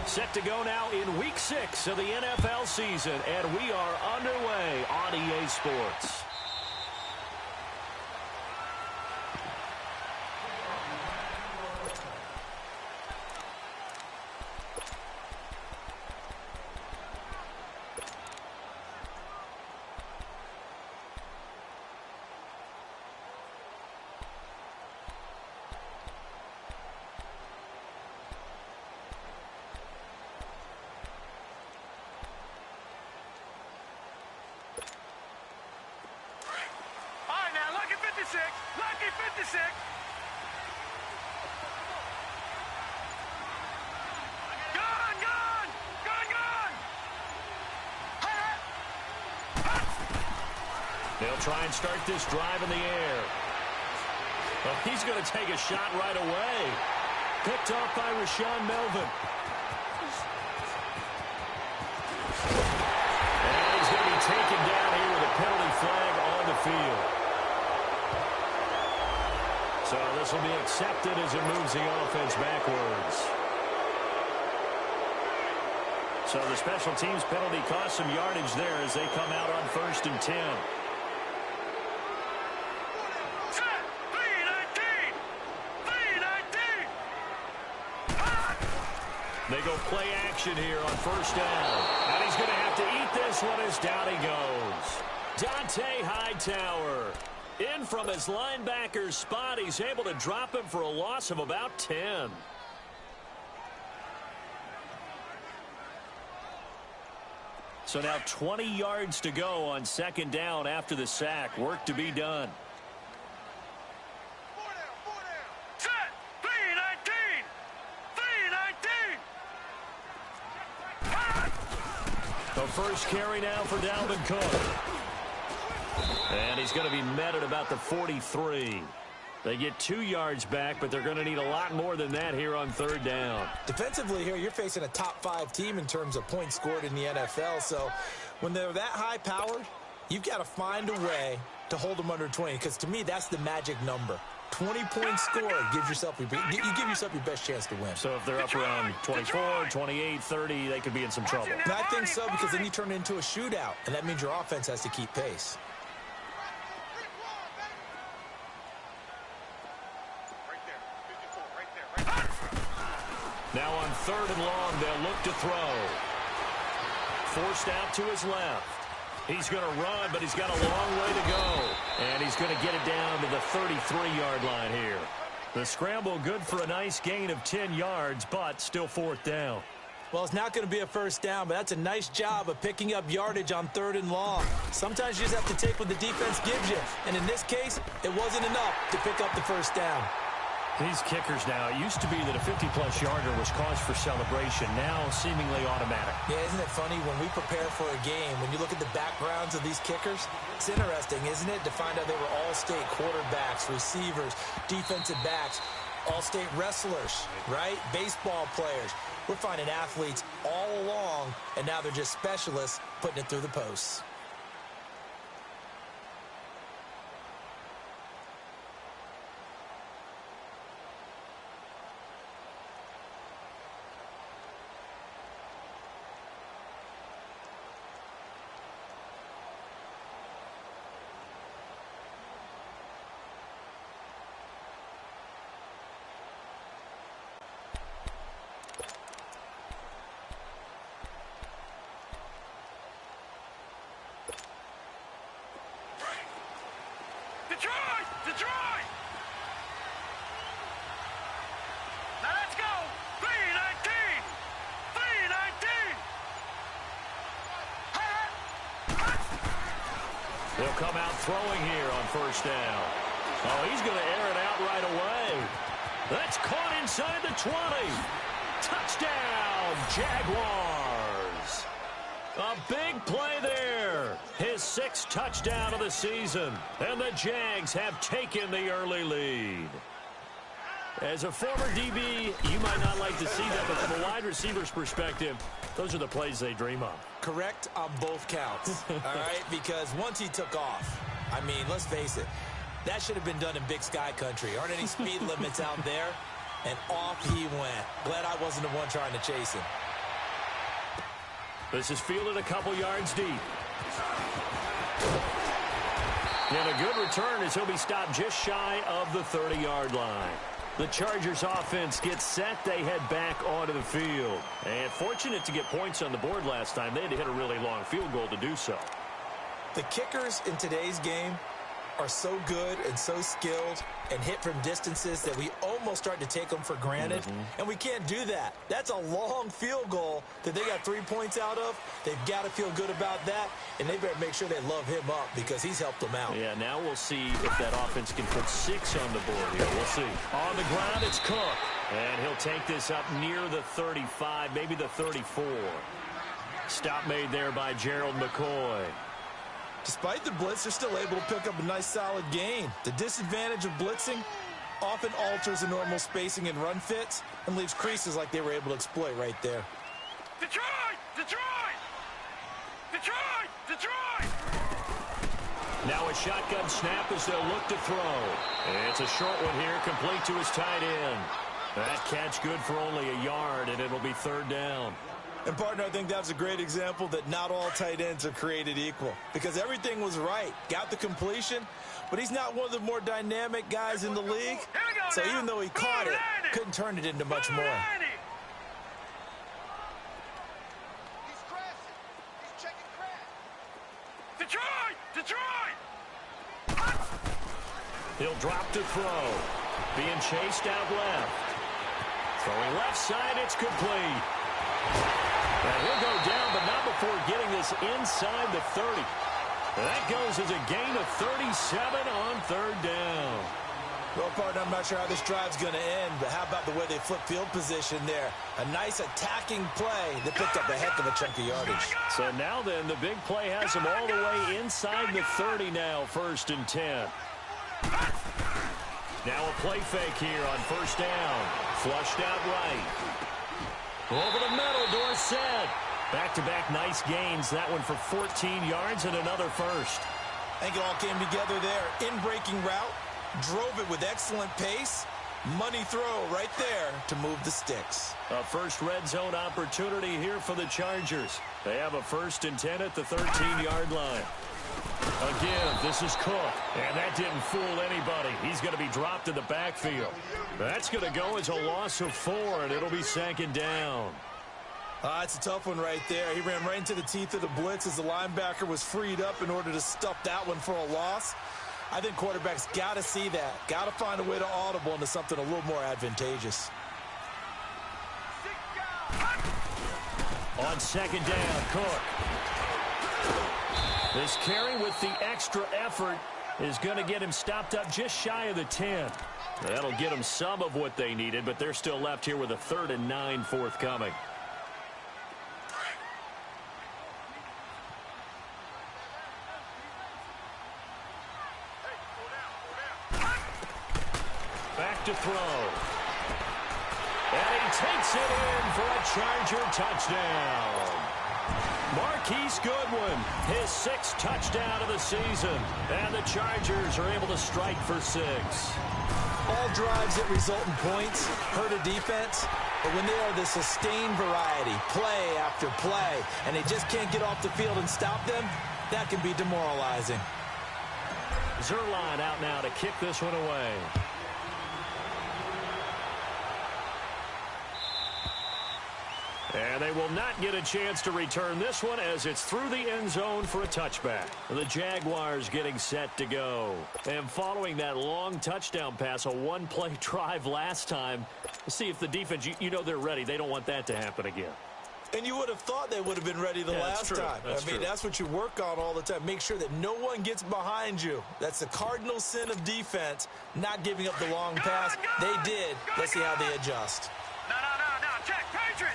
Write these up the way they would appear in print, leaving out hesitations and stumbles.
Set to go now in Week 6 of the NFL season, and we are underway on EA Sports. Lucky 56. They'll try and start this drive in the air. Well, he's going to take a shot right away. Picked off by Rashawn Melvin. And he's going to be taken down here with a penalty flag on the field. So this will be accepted as it moves the offense backwards. So the special teams penalty cost some yardage there as they come out on 1st and 10. They go play action here on 1st down. And he's going to have to eat this one as down he goes. Dante Hightower in from his linebacker spot. He's able to drop him for a loss of about 10. So now 20 yards to go on 2nd down after the sack. Work to be done. The first carry now for Dalvin Cook. And he's going to be met at about the 43. They get 2 yards back, but they're going to need a lot more than that here on 3rd down. Defensively here, you're facing a top 5 team in terms of points scored in the NFL. So when they're that high-powered, you've got to find a way to hold them under 20. Because to me, that's the magic number. 20 points scored gives yourself you give yourself your best chance to win. So if they're up around 24, 28, 30, they could be in some trouble. And I think so, because then you turn it into a shootout, and that means your offense has to keep pace. Now on 3rd and long, they'll look to throw. Forced out to his left. He's going to run, but he's got a long way to go. And he's going to get it down to the 33-yard line here. The scramble good for a nice gain of 10 yards, but still 4th down. Well, it's not going to be a 1st down, but that's a nice job of picking up yardage on 3rd and long. Sometimes you just have to take what the defense gives you. And in this case, it wasn't enough to pick up the 1st down. These kickers now, it used to be that a 50-plus yarder was cause for celebration. Now seemingly automatic. Yeah, isn't it funny when we prepare for a game, when you look at the backgrounds of these kickers, it's interesting, isn't it, to find out they were all-state quarterbacks, receivers, defensive backs, all-state wrestlers, right? Baseball players. We're finding athletes all along, and now they're just specialists putting it through the posts. Detroit! Now let's go! 3-19! 3-19! They'll come out throwing here on 1st down. Oh, he's going to air it out right away. That's caught inside the 20. Touchdown, Jaguars. A big play there. His 6th touchdown of the season. And the Jags have taken the early lead. As a former DB, you might not like to see that, but from a wide receiver's perspective, those are the plays they dream of. Correct on both counts, all right? Because once he took off, I mean, let's face it, that should have been done in Big Sky country. Aren't any speed limits out there? And off he went. Glad I wasn't the one trying to chase him. This is fielded a couple yards deep. And a good return as he'll be stopped just shy of the 30-yard line. The Chargers offense gets set. They head back onto the field. And fortunate to get points on the board last time. They had to hit a really long field goal to do so. The kickers in today's game are so good and so skilled and hit from distances that we almost start to take them for granted. And we can't do that. That's a long field goal that they got 3 points out of. They've got to feel good about that, and they better make sure they love him up because he's helped them out. Yeah, now we'll see if that offense can put 6 on the board here. We'll see. On the ground, it's Cook. And he'll take this up near the 35, maybe the 34. Stop made there by Gerald McCoy. Despite the blitz, they're still able to pick up a nice solid gain. The disadvantage of blitzing often alters the normal spacing and run fits and leaves creases like they were able to exploit right there. Detroit! Detroit! Detroit! Detroit! Now a shotgun snap as they'll look to throw. It's a short one here, complete to his tight end. That catch good for only a yard, and it'll be third down. And, partner, I think that's a great example that not all tight ends are created equal because everything was right. Got the completion, but he's not one of the more dynamic guys in the league. So even though he caught it, couldn't turn it into much more. He's crashing. He's checking crash. Detroit! Detroit! He'll drop to throw. Being chased out left. Throwing left side, it's complete. And he'll go down, but not before getting this inside the 30. That goes as a gain of 37 on third down. Well, partner, I'm not sure how this drive's going to end, but how about the way they flip field position there? A nice attacking play that picked up a heck of a chunk of yardage. So now then, the big play has them all the way inside the 30 now, 1st and 10. Now a play fake here on first down. Flushed out right. Over the middle, Dorsett. Back-to-back nice gains. That one for 14 yards and another first. I think it all came together there. In-breaking route. Drove it with excellent pace. Money throw right there to move the sticks. A first red zone opportunity here for the Chargers. They have a 1st and 10 at the 13-yard line. Again, this is Cook, and that didn't fool anybody. He's going to be dropped in the backfield. That's going to go as a loss of 4, and it'll be 2nd down. It's a tough one right there. He ran right into the teeth of the blitz as the linebacker was freed up in order to stuff that one for a loss. I think quarterbacks got to see that. Got to find a way to audible into something a little more advantageous. On 2nd down, Cook. This carry with the extra effort is going to get him stopped up just shy of the 10. That'll get them some of what they needed, but they're still left here with a 3rd and 9 forthcoming. Back to throw. And he takes it in for a Charger touchdown. Marquise Goodwin, his 6th touchdown of the season. And the Chargers are able to strike for 6. All drives that result in points hurt a defense, but when they are the sustained variety, play after play, and they just can't get off the field and stop them, that can be demoralizing. Zerline out now to kick this one away. And they will not get a chance to return this one as it's through the end zone for a touchback. The Jaguars getting set to go. And following that long touchdown pass, a one-play drive last time, see if the defense, you know they're ready. They don't want that to happen again. And you would have thought they would have been ready the last time. That's what you work on all the time. Make sure that no one gets behind you. That's the cardinal sin of defense, not giving up the long pass. They did. Let's see how they adjust. No. Check. Patriot.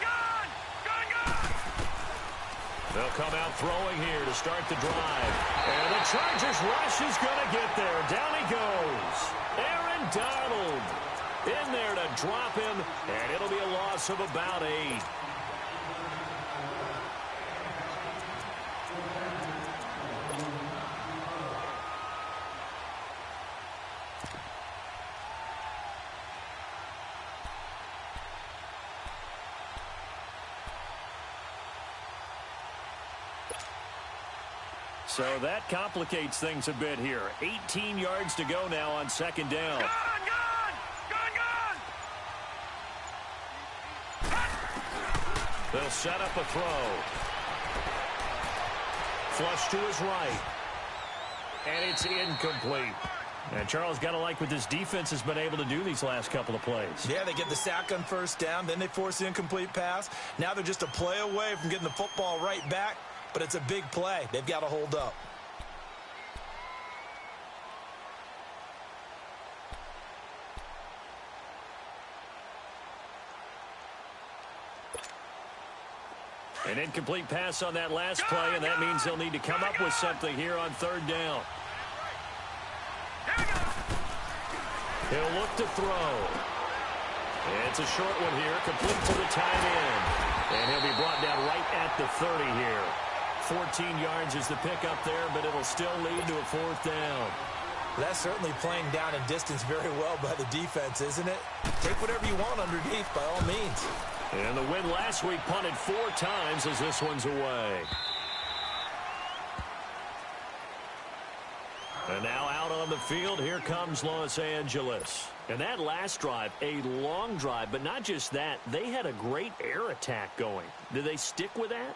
Gun. They'll come out throwing here to start the drive. And the Chargers rush is going to get there. Down he goes. Aaron Donald in there to drop him, and it'll be a loss of about 8. So that complicates things a bit here. 18 yards to go now on second down. Gone! They'll set up a throw. Flush to his right. And it's incomplete. And Charles, got to like what this defense has been able to do these last couple of plays. Yeah, they get the sack on first down, then they force the incomplete pass. Now they're just a play away from getting the football right back, but it's a big play. They've got to hold up. An incomplete pass on that last play, and that means they'll need to come up with something here on third down. He'll look to throw. It's a short one here, complete to the tight end. And he'll be brought down right at the 30 here. 14 yards is the pickup there, but it'll still lead to a fourth down. That's certainly playing down and distance very well by the defense, isn't it? Take whatever you want underneath, by all means. And the win last week punted 4 times as this one's away. And now out on the field, here comes Los Angeles. And that last drive, a long drive, but not just that, they had a great air attack going. Did they stick with that?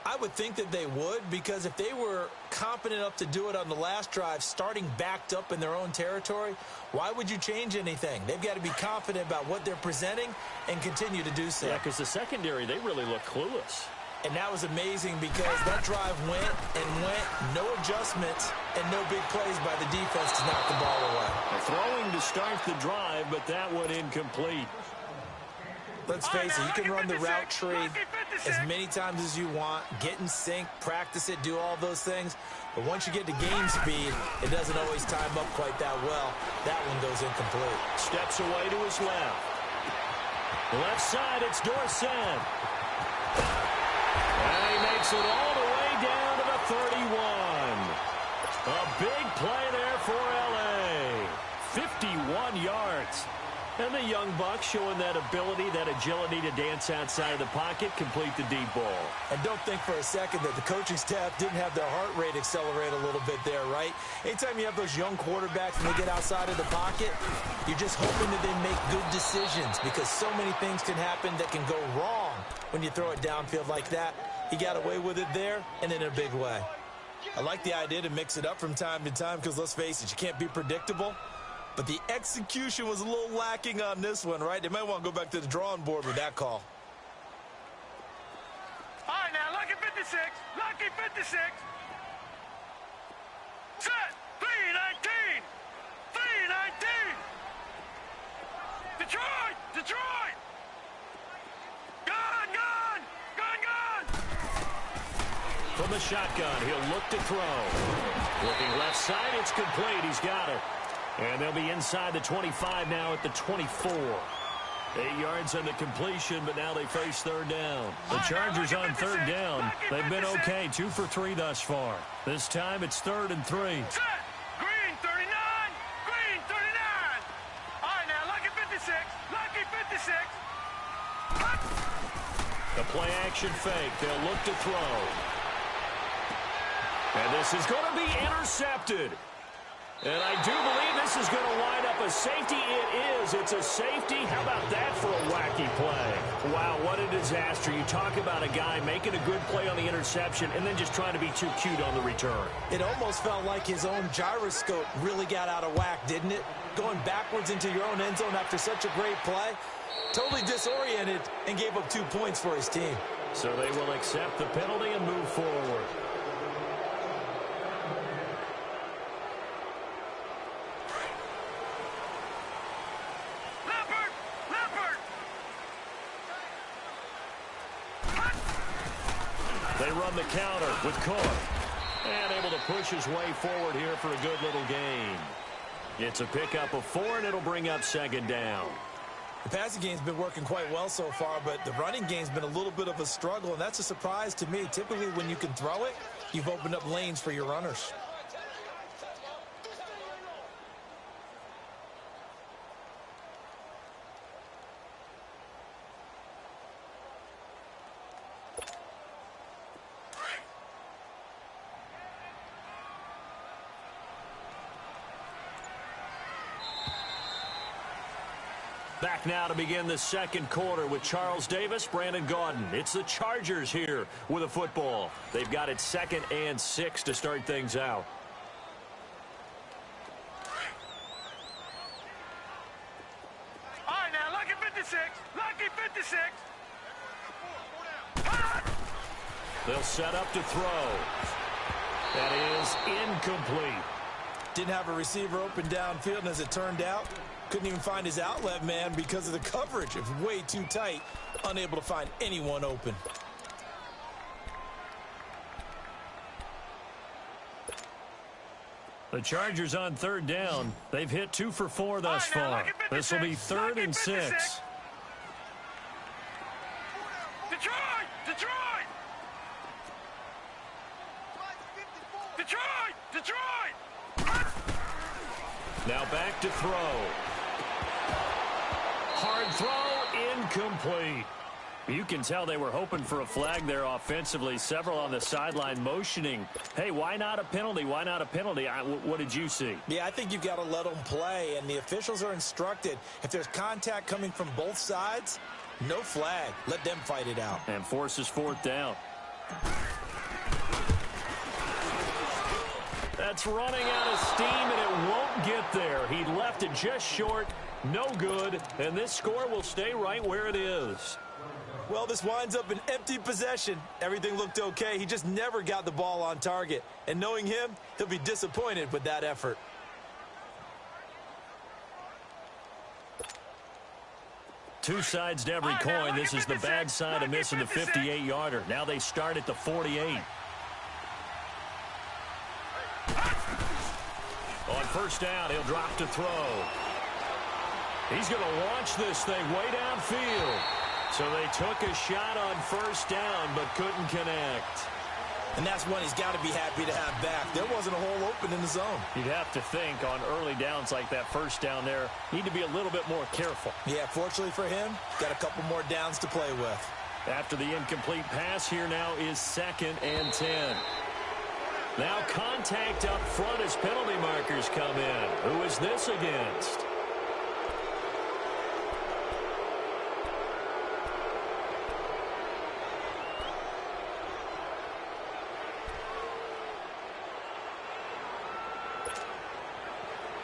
I would think that they would, because if they were confident enough to do it on the last drive, starting backed up in their own territory, why would you change anything? They've got to be confident about what they're presenting and continue to do so. Yeah, because the secondary, they really look clueless. And that was amazing because that drive went and went, no adjustments, and no big plays by the defense to knock the ball away. Throwing to start the drive, but that one incomplete. Let's face it, you can run the route tree as many times as you want, get in sync, practice it, do all those things. But once you get to game speed, it doesn't always time up quite that well. That one goes incomplete. Steps away to his left. Left side, it's Dorsett. And he makes it all the way down to the 31. A big play there for L.A. 51 yards. And the young buck showing that ability, that agility to dance outside of the pocket, complete the deep ball. And don't think for a second that the coaching staff didn't have their heart rate accelerate a little bit there, right? Anytime you have those young quarterbacks and they get outside of the pocket, you're just hoping that they make good decisions because so many things can happen that can go wrong when you throw it downfield like that. He got away with it there and in a big way. I like the idea to mix it up from time to time because let's face it, you can't be predictable. But the execution was a little lacking on this one, right? They might want to go back to the drawing board with that call. All right, now, lucky 56. Lucky 56. Set. 319. 319. Detroit. Detroit. Gone, gone. Gone, gone. From the shotgun, he'll look to throw. Looking left side, it's complete. He's got it. And they'll be inside the 25 now at the 24. 8 yards on the completion, but now they face third down. The Chargers on third down. They've been okay, 2 for 3 thus far. This time it's 3rd and 3. Set. Green 39. Green 39. All right, now, lucky 56. Lucky 56. The play action fake. They'll look to throw. And this is going to be intercepted. And I do believe this is going to wind up a safety. It is. It's a safety. How about that for a wacky play? Wow, what a disaster. You talk about a guy making a good play on the interception and then just trying to be too cute on the return. It almost felt like his own gyroscope really got out of whack, didn't it? Going backwards into your own end zone after such a great play. Totally disoriented and gave up 2 points for his team. So they will accept the penalty and move forward. They run the counter with Cook. And able to push his way forward here for a good little gain. It's a pickup of 4, and it'll bring up second down. The passing game's been working quite well so far, but the running game's been a little bit of a struggle, and that's a surprise to me. Typically, when you can throw it, you've opened up lanes for your runners. Back now to begin the second quarter with Charles Davis, Brandon Gaudin. It's the Chargers here with a football. They've got it 2nd and 6 to start things out. All right, now, lucky 56. Lucky 56. They'll set up to throw. That is incomplete. Didn't have a receiver open downfield, and as it turned out, couldn't even find his outlet man because of the coverage. It was way too tight, unable to find anyone open. The Chargers on 3rd down. They've hit 2 for 4 thus far. This will be 3rd and 6. Detroit! Detroit! Detroit! Detroit! Now back to throw. Hard throw, incomplete. You can tell they were hoping for a flag there offensively. Several on the sideline motioning. Hey, why not a penalty? Why not a penalty? What did you see? Yeah, I think you've got to let them play, and the officials are instructed. If there's contact coming from both sides, no flag. Let them fight it out. And forces 4th down. That's running out of steam, and it won't get there. He left it just short. No good, and this score will stay right where it is. Well, this winds up an empty possession. Everything looked okay. He just never got the ball on target. And knowing him, he'll be disappointed with that effort. Two sides to every coin. This is the bad side of missing the 58-yarder. Now they start at the 48. On 1st down, he'll drop to throw. He's going to launch this thing way downfield. So they took a shot on 1st down, but couldn't connect. And that's one he's got to be happy to have back. There wasn't a hole open in the zone. You'd have to think on early downs like that 1st down there, need to be a little bit more careful. Yeah, fortunately for him, got a couple more downs to play with. After the incomplete pass, here now is 2nd and 10. Now contact up front as penalty markers come in. Who is this against?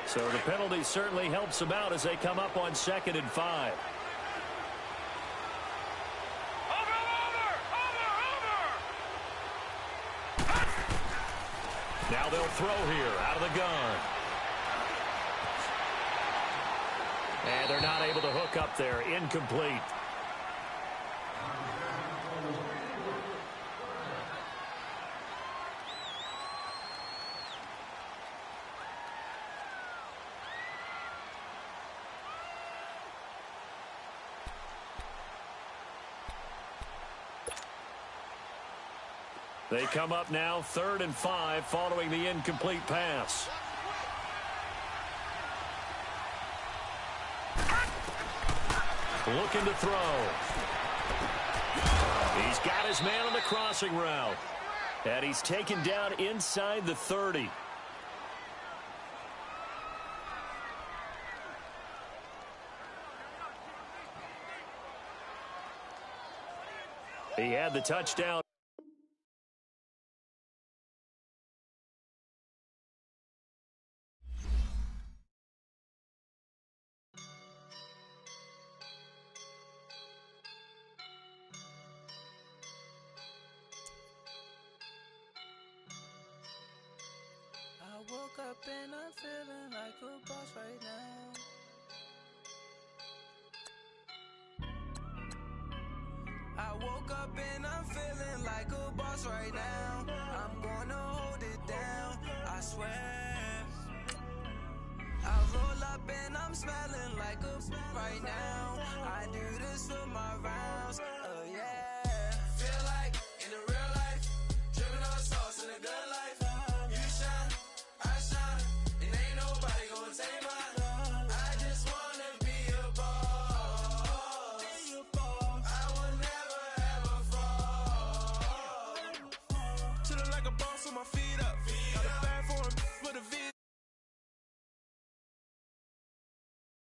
So the penalty certainly helps them out as they come up on 2nd and 5. Now they'll throw here out of the gun. And they're not able to hook up there. Incomplete. They come up now 3rd and 5 following the incomplete pass. Looking to throw. He's got his man on the crossing route. And he's taken down inside the 30. He had the touchdown. I woke up and I'm feeling like a boss right now. I woke up and I'm feeling like a boss right now. I'm gonna hold it down, I swear. I roll up and I'm smelling like a right now.